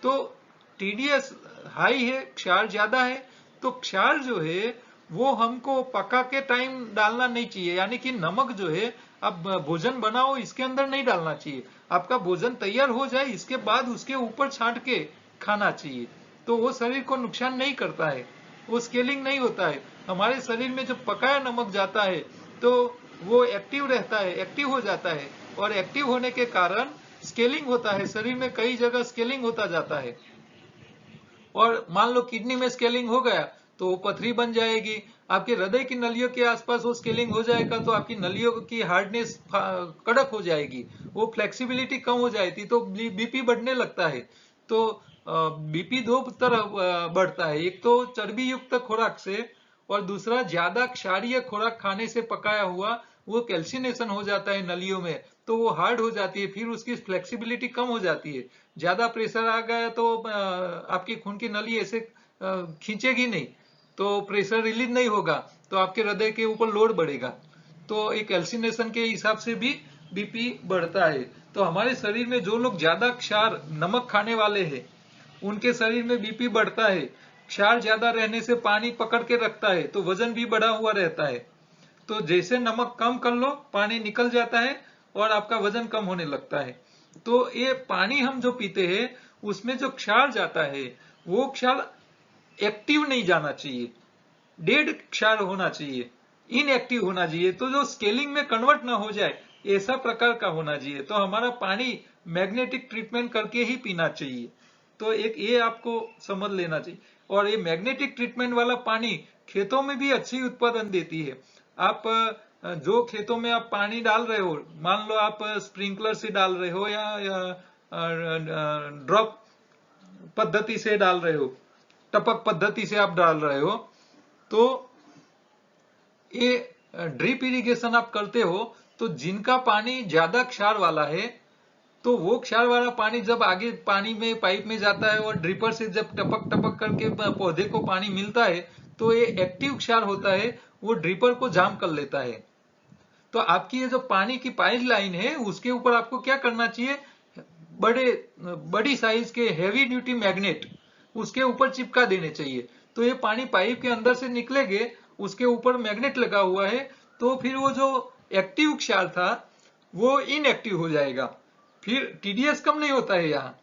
Speaker 1: तो टीडीएस हाई है, क्षार ज्यादा है। तो क्षार जो है वो हमको पका के टाइम डालना नहीं चाहिए, यानी कि नमक जो है आप भोजन बनाओ इसके अंदर नहीं डालना चाहिए। आपका भोजन तैयार हो जाए इसके बाद उसके ऊपर छांट के खाना चाहिए। तो वो शरीर को नुकसान नहीं करता है, वो स्केलिंग नहीं होता है। हमारे शरीर में जब पकाया नमक जाता है तो वो एक्टिव रहता है, एक्टिव हो जाता है, और एक्टिव होने के कारण स्केलिंग होता है, शरीर में कई जगह स्केलिंग होता जाता है। और मान लो किडनी में स्केलिंग हो गया तो वो पथरी बन जाएगी। आपके हृदय की नलियों के आसपास वो स्केलिंग हो जाएगा तो आपकी नलियों की हार्डनेस कड़क हो जाएगी, वो फ्लेक्सिबिलिटी कम हो जाएगी, तो बीपी बढ़ने लगता है। तो बीपी दो तरह बढ़ता है, एक तो चर्बी युक्त खुराक से, और दूसरा ज्यादा क्षारीय खुराक खाने से पकाया हुआ, वो कैल्सिनेशन हो जाता है नलियों में, तो वो हार्ड हो जाती है, फिर उसकी फ्लेक्सिबिलिटी कम हो जाती है। ज्यादा प्रेशर आ गया तो आपकी खून की नली ऐसे खींचेगी नहीं, तो प्रेशर रिलीज नहीं होगा, तो आपके हृदय के ऊपर लोड बढ़ेगा, तो एक कैल्सिनेशन के हिसाब से भी बीपी बढ़ता है। तो हमारे शरीर में जो लोग ज्यादा क्षार नमक खाने वाले हैं उनके शरीर में बीपी बढ़ता है। क्षार ज्यादा रहने से पानी पकड़ के रखता है तो वजन भी बढ़ा हुआ रहता है। तो जैसे नमक कम कर लो पानी निकल जाता है और आपका वजन कम होने लगता है। तो ये पानी हम जो पीते हैं उसमें जो क्षार जाता है वो क्षार एक्टिव नहीं जाना चाहिए, डेड क्षार होना चाहिए, इनएक्टिव होना चाहिए, तो जो स्केलिंग में कन्वर्ट ना हो जाए ऐसा प्रकार का होना चाहिए। तो हमारा पानी मैग्नेटिक ट्रीटमेंट करके ही पीना चाहिए। तो एक ये आपको समझ लेना चाहिए। और ये मैग्नेटिक ट्रीटमेंट वाला पानी खेतों में भी अच्छी उत्पादन देती है। आप जो खेतों में आप पानी डाल रहे हो, मान लो आप स्प्रिंकलर से डाल रहे हो या ड्रॉप पद्धति से डाल रहे हो, टपक पद्धति से आप डाल रहे हो, तो ये ड्रिप इरिगेशन आप करते हो तो जिनका पानी ज्यादा क्षार वाला है तो वो क्षार वाला पानी जब आगे पानी में पाइप में जाता है और ड्रिपर से जब टपक टपक करके पौधे को पानी मिलता है तो ये एक्टिव क्षार होता है, वो ड्रिपर को जाम कर लेता है। तो आपकी ये जो पानी की पाइप लाइन है उसके ऊपर आपको क्या करना चाहिए, बड़ी साइज के हेवी ड्यूटी मैग्नेट उसके ऊपर चिपका देने चाहिए। तो ये पानी पाइप के अंदर से निकलेगे, उसके ऊपर मैग्नेट लगा हुआ है, तो फिर वो जो एक्टिव क्षार था वो इनएक्टिव हो जाएगा। फिर टीडीएस कम नहीं होता है यहाँ,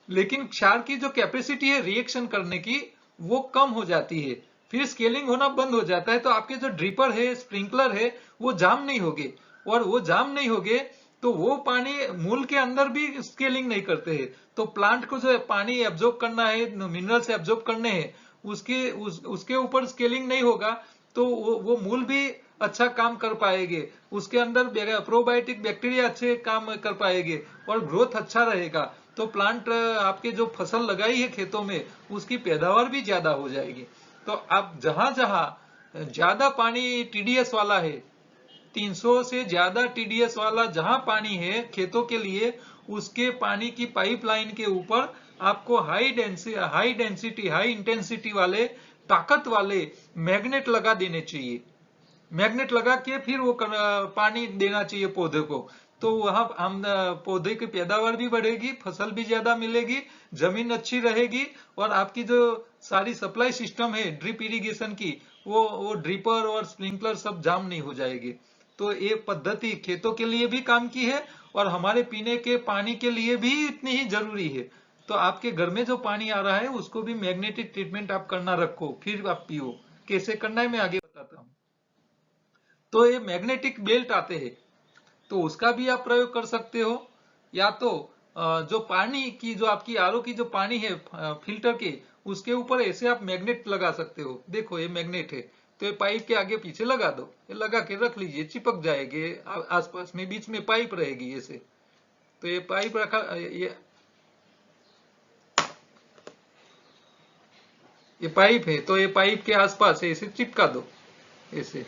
Speaker 1: लेकिन क्षार की जो कैपेसिटी है रिएक्शन करने की वो कम हो जाती है, फिर स्केलिंग होना बंद हो जाता है। तो आपके जो ड्रिपर है स्प्रिंकलर है वो जाम नहीं होगे, और वो जाम नहीं होगे तो वो पानी मूल के अंदर भी स्केलिंग नहीं करते हैं। तो प्लांट को जो पानी एब्जॉर्ब करना है, मिनरल्स एब्जॉर्ब करने हैं, उसके ऊपर स्केलिंग नहीं होगा तो वो मूल भी अच्छा काम कर पाएंगे, उसके अंदर प्रोबायोटिक बैक्टीरिया अच्छे काम कर पाएंगे और ग्रोथ अच्छा रहेगा। तो प्लांट आपके जो फसल लगाई है खेतों में उसकी पैदावार भी ज्यादा हो जाएगी। तो आप जहां जहां ज्यादा पानी टीडीएस वाला है, 300 से ज्यादा टीडीएस वाला जहां पानी है खेतों के लिए, उसके पानी की पाइपलाइन के ऊपर आपको हाई डेंसिटी हाई इंटेंसिटी वाले ताकत वाले मैग्नेट लगा देने चाहिए। मैग्नेट लगा के फिर वो पानी देना चाहिए पौधे को। तो वहां हम पौधे की पैदावार भी बढ़ेगी, फसल भी ज्यादा मिलेगी, जमीन अच्छी रहेगी, और आपकी जो सारी सप्लाई सिस्टम है ड्रिप इरिगेशन की वो ड्रिपर और स्प्रिंकलर सब जाम नहीं हो जाएगी। तो ये पद्धति खेतों के लिए भी काम की है और हमारे पीने के पानी के लिए भी इतनी ही जरूरी है। तो आपके घर में जो पानी आ रहा है उसको भी मैग्नेटिक ट्रीटमेंट आप करना रखो, फिर आप पियो। कैसे करना है मैं आगे बताता हूँ। तो ये मैग्नेटिक बेल्ट आते हैं, तो उसका भी आप प्रयोग कर सकते हो। या तो जो पानी की जो आपकी आरओ की जो पानी है फिल्टर के, उसके ऊपर ऐसे आप मैग्नेट लगा सकते हो। देखो ये मैग्नेट है, तो ये पाइप के आगे पीछे लगा दो, ये लगा के रख लीजिए, चिपक जाएंगे आसपास में, बीच में पाइप रहेगी ऐसे। तो ये पाइप रखा, ये पाइप है, तो ये पाइप के आसपास ऐसे चिपका दो ऐसे,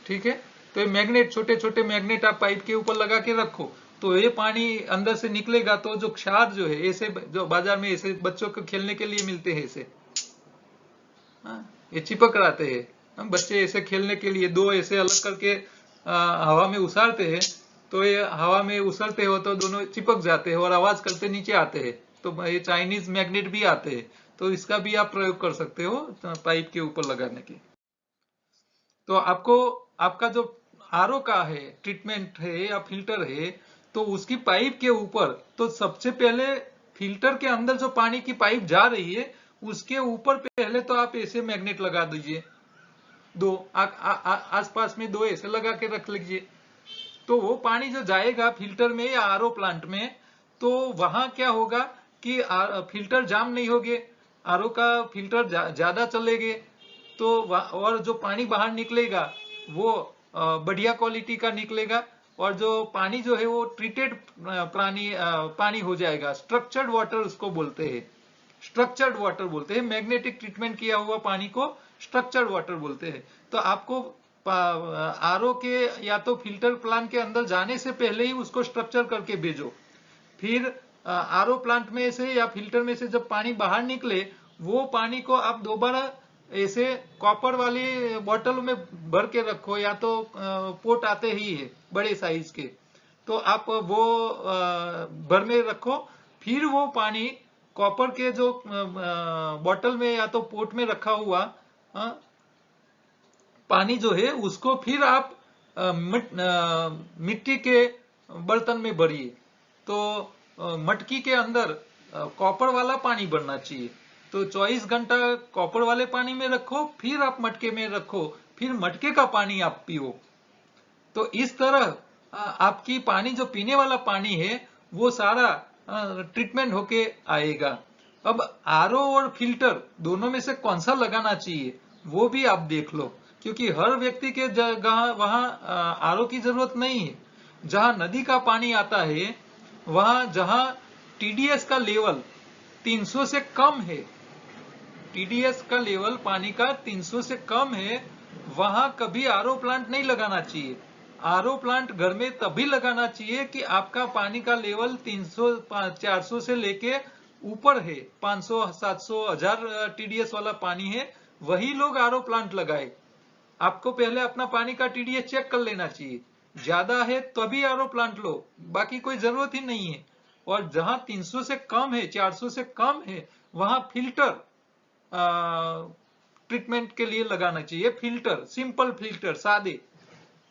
Speaker 1: ठीक है। तो ये मैग्नेट, छोटे छोटे मैग्नेट आप पाइप के ऊपर लगा के रखो, तो ये पानी अंदर से निकलेगा। तो जो क्षार जो है ऐसे, जो बाजार में ऐसे बच्चों को खेलने के लिए मिलते हैं ऐसे, ये चिपक रहते हैं, बच्चे ऐसे खेलने के लिए दो ऐसे अलग करके हवा में उछालते हैं, तो ये हवा में उछलते हो तो दोनों चिपक जाते हैं और आवाज करते नीचे आते हैं। तो ये चाइनीज मैग्नेट भी आते हैं, तो इसका भी आप प्रयोग कर सकते हो पाइप के ऊपर लगाने के। तो आपको आपका जो आरओ का है ट्रीटमेंट है या फिल्टर है, तो उसकी पाइप के ऊपर, तो सबसे पहले फिल्टर के अंदर जो पानी की पाइप जा रही है उसके ऊपर पहले तो आप ऐसे मैग्नेट लगा दीजिए, दो आसपास में दो ऐसे लगा के रख लीजिए। तो वो पानी जो जाएगा फिल्टर में या आरओ प्लांट में, तो वहां क्या होगा कि फिल्टर जाम नहीं होगे, आरओ का फिल्टर ज्यादा चलेगे, तो और जो पानी बाहर निकलेगा वो बढ़िया क्वालिटी का निकलेगा, और जो पानी जो है वो ट्रीटेड पानी हो जाएगा। स्ट्रक्चर्ड वाटर उसको बोलते हैं, स्ट्रक्चर्ड वाटर बोलते हैं, मैग्नेटिक ट्रीटमेंट किया हुआ पानी को स्ट्रक्चर्ड वाटर बोलते हैं। तो आपको आरओ के या तो फिल्टर प्लांट के अंदर जाने से पहले ही उसको स्ट्रक्चर करके भेजो। फिर आरओ प्लांट में से या फिल्टर में से जब पानी बाहर निकले, वो पानी को आप दोबारा ऐसे कॉपर वाली बोतल में भर के रखो, या तो पोट आते ही है बड़े साइज के, तो आप वो भर में रखो। फिर वो पानी कॉपर के जो बोतल में या तो पोट में रखा हुआ पानी जो है उसको फिर आप मिट्टी के बर्तन में भरिए। तो मटकी के अंदर कॉपर वाला पानी भरना चाहिए। तो 24 घंटा कॉपर वाले पानी में रखो, फिर आप मटके में रखो, फिर मटके का पानी आप पियो। तो इस तरह आपकी पानी जो पीने वाला पानी है वो सारा ट्रीटमेंट होके आएगा। अब आरओ और फिल्टर दोनों में से कौन सा लगाना चाहिए वो भी आप देख लो, क्योंकि हर व्यक्ति के जगह वहां आरओ की जरूरत नहीं है। जहां नदी का पानी आता है, वहां जहां टीडीएस का लेवल 300 से कम है, टीडीएस का लेवल पानी का 300 से कम है, वहां कभी आरओ प्लांट नहीं लगाना चाहिए। आरओ प्लांट घर में तभी लगाना चाहिए कि आपका पानी का लेवल 300 400 से लेके ऊपर है, 500 700 1000 टीडीएस वाला पानी है, वही लोग आरओ प्लांट लगाए। आपको पहले अपना पानी का टीडीएस चेक कर लेना चाहिए, ज्यादा है तभी आरओ प्लांट लो, बाकी कोई जरूरत ही नहीं है। और जहां 300 से कम है, 400 से कम है, वहां फिल्टर ट्रीटमेंट के लिए लगाना चाहिए। फिल्टर, सिंपल फिल्टर, सादे,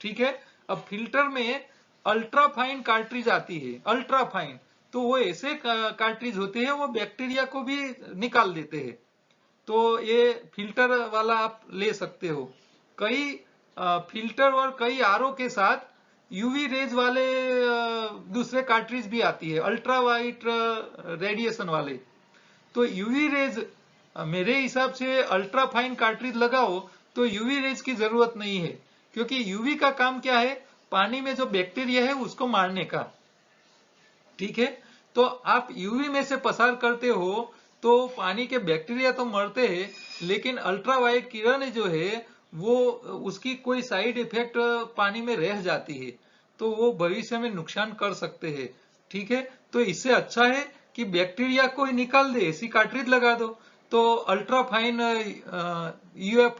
Speaker 1: ठीक है। अब फिल्टर में अल्ट्रा फाइन कार्ट्रिज आती है, अल्ट्रा फाइन, तो वो ऐसे कार्ट्रिज होते हैं वो बैक्टीरिया को भी निकाल देते हैं। तो ये फिल्टर वाला आप ले सकते हो। कई फिल्टर और कई आरओ के साथ यूवी रेज वाले दूसरे कार्ट्रिज भी आती है, अल्ट्रा वाइट रेडिएशन वाले। तो यूवी रेज मेरे हिसाब से अल्ट्रा फाइन कार्ट्रिज लगाओ तो यूवी रेज की जरूरत नहीं है, क्योंकि यूवी का काम क्या है, पानी में जो बैक्टीरिया है उसको मारने का, ठीक है। तो आप यूवी में से पसार करते हो तो पानी के बैक्टीरिया तो मरते हैं, लेकिन अल्ट्रावायलेट किरण जो है वो उसकी कोई साइड इफेक्ट पानी में रह जाती है, तो वो भविष्य में नुकसान कर सकते हैं, ठीक है। तो इससे अच्छा है कि बैक्टीरिया को ही निकाल दे, ऐसी कार्ट्रिज लगा दो। तो अल्ट्रा फाइन यूएफ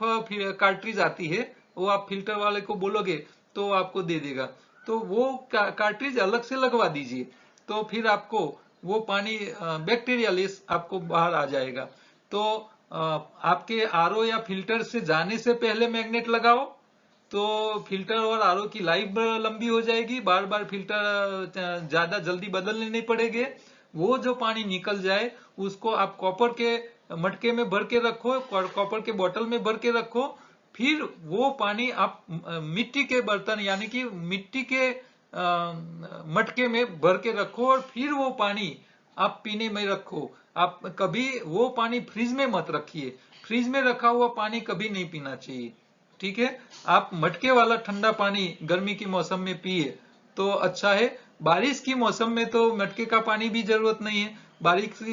Speaker 1: कार्ट्रिज आती है, वो आप फिल्टर वाले को बोलोगे तो आपको दे देगा, तो वो कार्ट्रिज अलग से लगवा दीजिए, तो फिर आपको वो पानी बैक्टीरिया लेस आपको बाहर आ जाएगा। तो आपके आरओ या फिल्टर से जाने से पहले मैग्नेट लगाओ, तो फिल्टर और आरओ की लाइफ लंबी हो जाएगी, बार बार फिल्टर ज्यादा जल्दी बदलने नहीं पड़ेंगे। वो जो पानी निकल जाए उसको आप कॉपर के मटके में भर के रखो, कॉपर के बोतल में भर के रखो, फिर वो पानी आप मिट्टी के बर्तन यानी कि मिट्टी के मटके में भर के रखो, और फिर वो पानी आप पीने में रखो। आप कभी वो पानी फ्रिज में मत रखिए, फ्रिज में रखा हुआ पानी कभी नहीं पीना चाहिए, ठीक है। आप मटके वाला ठंडा पानी गर्मी के मौसम में पिए तो अच्छा है। बारिश की मौसम में तो मटके का पानी भी जरूरत नहीं है,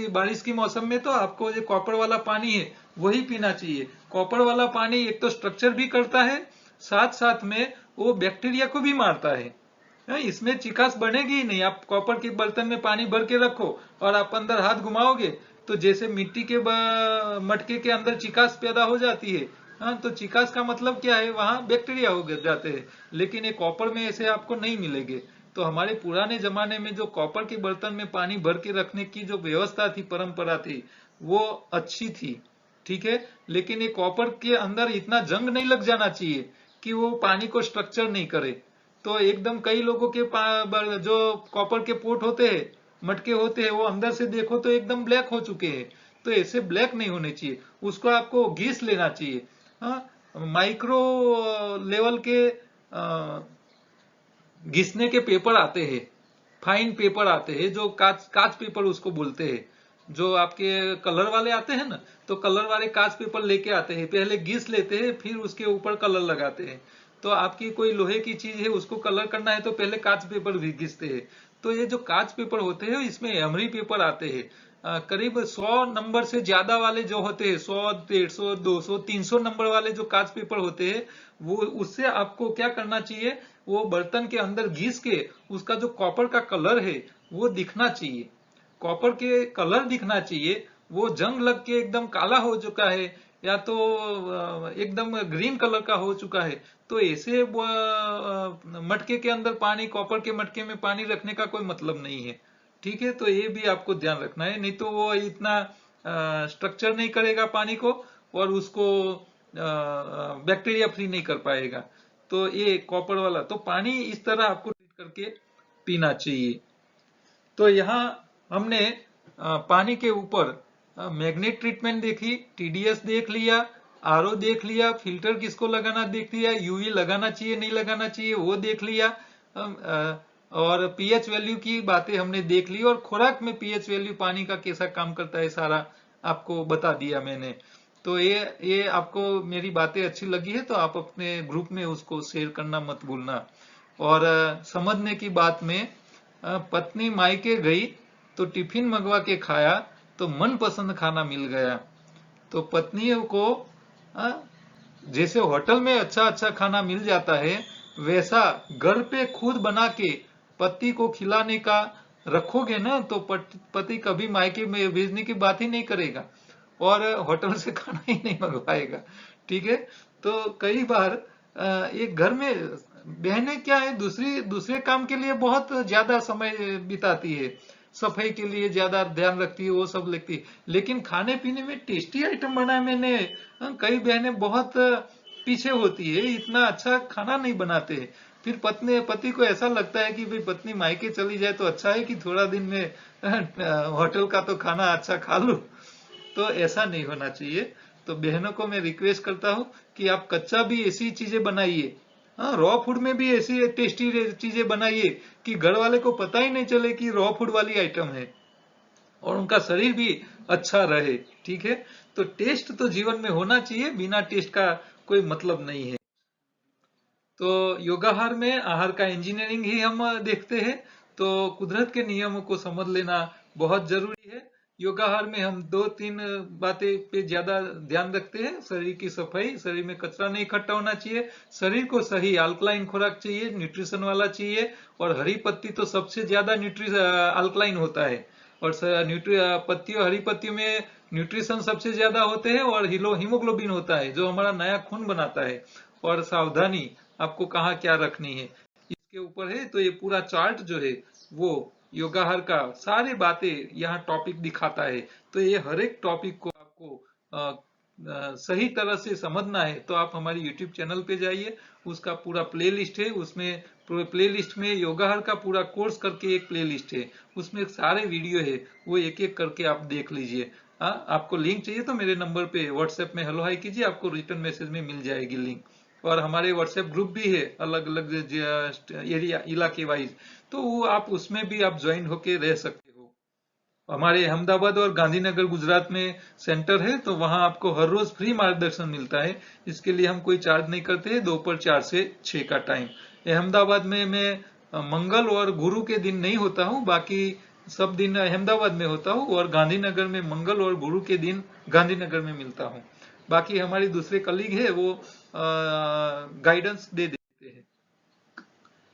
Speaker 1: बारिश की मौसम में तो आपको जो कॉपर वाला पानी है वही पीना चाहिए। कॉपर वाला पानी एक तो स्ट्रक्चर भी करता है, साथ साथ में वो बैक्टीरिया को भी मारता है, इसमें चिकास बनेगी ही नहीं। आप कॉपर के बर्तन में पानी भर के रखो और आप अंदर हाथ घुमाओगे तो जैसे मिट्टी के मटके के अंदर चिकास पैदा हो जाती है, तो चिकास का मतलब क्या है, वहां बैक्टीरिया हो जाते हैं, लेकिन ये कॉपर में ऐसे आपको नहीं मिलेंगे। तो हमारे पुराने जमाने में जो कॉपर के बर्तन में पानी भर के रखने की जो व्यवस्था थी, परंपरा थी, वो अच्छी थी, ठीक है। लेकिन ये कॉपर के अंदर इतना जंग नहीं लग जाना चाहिए कि वो पानी को स्ट्रक्चर नहीं करे। तो एकदम कई लोगों के जो कॉपर के पोट होते हैं, मटके होते हैं, वो अंदर से देखो तो एकदम ब्लैक हो चुके हैं, तो ऐसे ब्लैक नहीं होने चाहिए, उसको आपको घिस लेना चाहिए। माइक्रो लेवल के घिसने के पेपर आते हैं, फाइन पेपर आते हैं, जो काच पेपर उसको बोलते हैं, जो आपके कलर वाले आते हैं ना, तो कलर वाले काच पेपर लेके आते हैं, पहले घिस लेते हैं फिर उसके ऊपर कलर लगाते हैं। तो आपकी कोई लोहे की चीज है उसको कलर करना है तो पहले काच पेपर भी घिसते हैं। तो ये जो काच पेपर होते हैं इसमें एमरी पेपर आते हैं, करीब 100 नंबर से ज्यादा वाले जो होते हैं, 100, 150, 200, 300 नंबर वाले जो कांच पेपर होते हैं, वो उससे आपको क्या करना चाहिए, वो बर्तन के अंदर घिस के उसका जो कॉपर का कलर है वो दिखना चाहिए, कॉपर के कलर दिखना चाहिए। वो जंग लग के एकदम काला हो चुका है या तो एकदम ग्रीन कलर का हो चुका है, तो ऐसे मटके के अंदर पानी, कॉपर के मटके में पानी रखने का कोई मतलब नहीं है। ठीक है, तो ये भी आपको ध्यान रखना है, नहीं तो वो इतना स्ट्रक्चर नहीं करेगा पानी को और उसको बैक्टीरिया फ्री नहीं कर पाएगा। तो ये कॉपर वाला तो पानी इस तरह आपको ट्रीट करके पीना चाहिए। तो यहाँ हमने पानी के ऊपर मैग्नेट ट्रीटमेंट देखी, टीडीएस देख लिया, आरओ देख लिया, फिल्टर किसको लगाना देख लिया, यूवी लगाना चाहिए नहीं लगाना चाहिए वो देख लिया, और पीएच वैल्यू की बातें हमने देख ली, और खुराक में पीएच वैल्यू पानी का कैसा काम करता है सारा आपको बता दिया मैंने। तो ये आपको मेरी बातें अच्छी लगी है तो आप अपने ग्रुप में उसको शेयर करना मत भूलना। और समझने की बात में, पत्नी मायके गई तो टिफिन मंगवा के खाया तो मनपसंद खाना मिल गया। तो पत्नियों को जैसे होटल में अच्छा अच्छा खाना मिल जाता है, वैसा घर पे खुद बना के पति को खिलाने का रखोगे ना, तो पति कभी मायके में भेजने की बात ही नहीं करेगा और होटल से खाना ही नहीं मंगवाएगा। ठीक है, तो कई बार एक घर में बहनें क्या है, दूसरे काम के लिए बहुत ज्यादा समय बिताती है, सफाई के लिए ज्यादा ध्यान रखती है, वो सब लिखती है, लेकिन खाने पीने में टेस्टी आइटम बनाए मैंने, कई बहनें बहुत पीछे होती है, इतना अच्छा खाना नहीं बनाते हैं। फिर पति को ऐसा लगता है कि भाई पत्नी मायके चली जाए तो अच्छा है कि थोड़ा दिन में होटल का तो खाना अच्छा खा लूं। तो ऐसा नहीं होना चाहिए। तो बहनों को मैं रिक्वेस्ट करता हूँ कि आप कच्चा भी ऐसी चीजें बनाइए, हाँ, रॉ फूड में भी ऐसी टेस्टी चीजें बनाइए कि घर वाले को पता ही नहीं चले कि रॉ फूड वाली आइटम है और उनका शरीर भी अच्छा रहे। ठीक है, तो टेस्ट तो जीवन में होना चाहिए, बिना टेस्ट का कोई मतलब नहीं है। तो योगाहार में आहार का इंजीनियरिंग ही हम देखते हैं। तो कुदरत के नियमों को समझ लेना बहुत जरूरी है। योगाहार में हम 2-3 बातें पे ज्यादा ध्यान रखते हैं। शरीर की सफाई, शरीर में कचरा नहीं इकट्ठा होना चाहिए, शरीर को सही अल्कलाइन खुराक चाहिए, न्यूट्रिशन वाला चाहिए, और हरी पत्ती तो सबसे ज्यादा अल्कलाइन होता है, और पत्तियों, हरी पत्तियों में न्यूट्रिशन सबसे ज्यादा होते हैं, और हीमोग्लोबिन होता है जो हमारा नया खून बनाता है। और सावधानी आपको कहाँ क्या रखनी है इसके ऊपर है। तो ये पूरा चार्ट जो है वो योगाहार का सारी बातें यहाँ टॉपिक दिखाता है। तो ये हर एक टॉपिक को आपको सही तरह से समझना है तो आप हमारी यूट्यूब चैनल पे जाइए, उसका पूरा प्ले लिस्ट है, उसमें प्ले लिस्ट में योगाहार का पूरा कोर्स करके एक प्ले लिस्ट है, उसमें सारे वीडियो है, वो एक एक करके आप देख लीजिए। आपको लिंक चाहिए तो मेरे नंबर पे व्हाट्सएप में हेलो हाई कीजिए, आपको रिटर्न मैसेज में मिल जाएगी लिंक। और हमारे व्हाट्सएप ग्रुप भी है अलग अलग एरिया इलाके वाइज, तो वो आप उसमें भी आप ज्वाइन होके रह सकते हो। हमारे अहमदाबाद और गांधीनगर गुजरात में सेंटर है, तो वहां आपको हर रोज फ्री मार्गदर्शन मिलता है। इसके लिए हम कोई चार्ज नहीं करते। दोपहर 4 से 6 का टाइम। अहमदाबाद में मैं मंगल और गुरु के दिन नहीं होता हूँ, बाकी सब दिन अहमदाबाद में होता हूँ, और गांधीनगर में मंगल और गुरु के दिन गांधीनगर में मिलता हूँ। बाकी हमारी दूसरे कलीग है वो गाइडेंस दे देते हैं।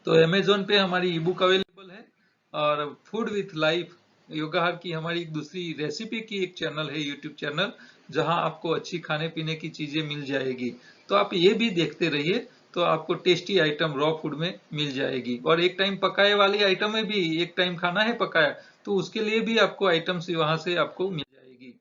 Speaker 1: तो अमेजोन पे हमारी ई बुक अवेलेबल है, और फूड विथ लाइफ योगाहार की हमारी एक दूसरी रेसिपी की एक चैनल है, यूट्यूब चैनल, जहां आपको अच्छी खाने पीने की चीजें मिल जाएगी। तो आप ये भी देखते रहिए, तो आपको टेस्टी आइटम रॉ फूड में मिल जाएगी। और एक टाइम पकाए वाली आइटम में भी, एक टाइम खाना है पकाया तो उसके लिए भी आपको आइटम्स वहां से आपको मिल जाएगी।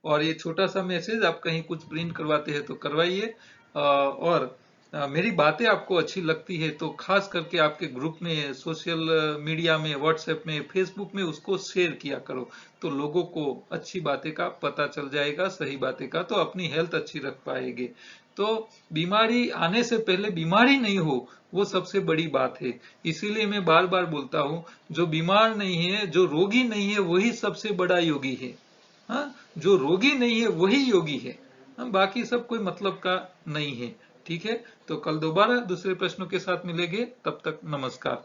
Speaker 1: और ये छोटा सा मैसेज, आप कहीं कुछ प्रिंट करवाते हैं तो करवाइए। और मेरी बातें आपको अच्छी लगती है तो खास करके आपके ग्रुप में, सोशल मीडिया में, व्हाट्सएप में, फेसबुक में उसको शेयर किया करो, तो लोगों को अच्छी बातें का पता चल जाएगा, सही बातें का, तो अपनी हेल्थ अच्छी रख पाएंगे। तो बीमारी आने से पहले बीमारी नहीं हो, वो सबसे बड़ी बात है। इसीलिए मैं बार बार बोलता हूँ, जो बीमार नहीं है, जो रोगी नहीं है, वही सबसे बड़ा योगी है। हाँ, जो रोगी नहीं है वही योगी है। हाँ, बाकी सब कोई मतलब का नहीं है। ठीक है, तो कल दोबारा दूसरे प्रश्नों के साथ मिलेंगे, तब तक नमस्कार।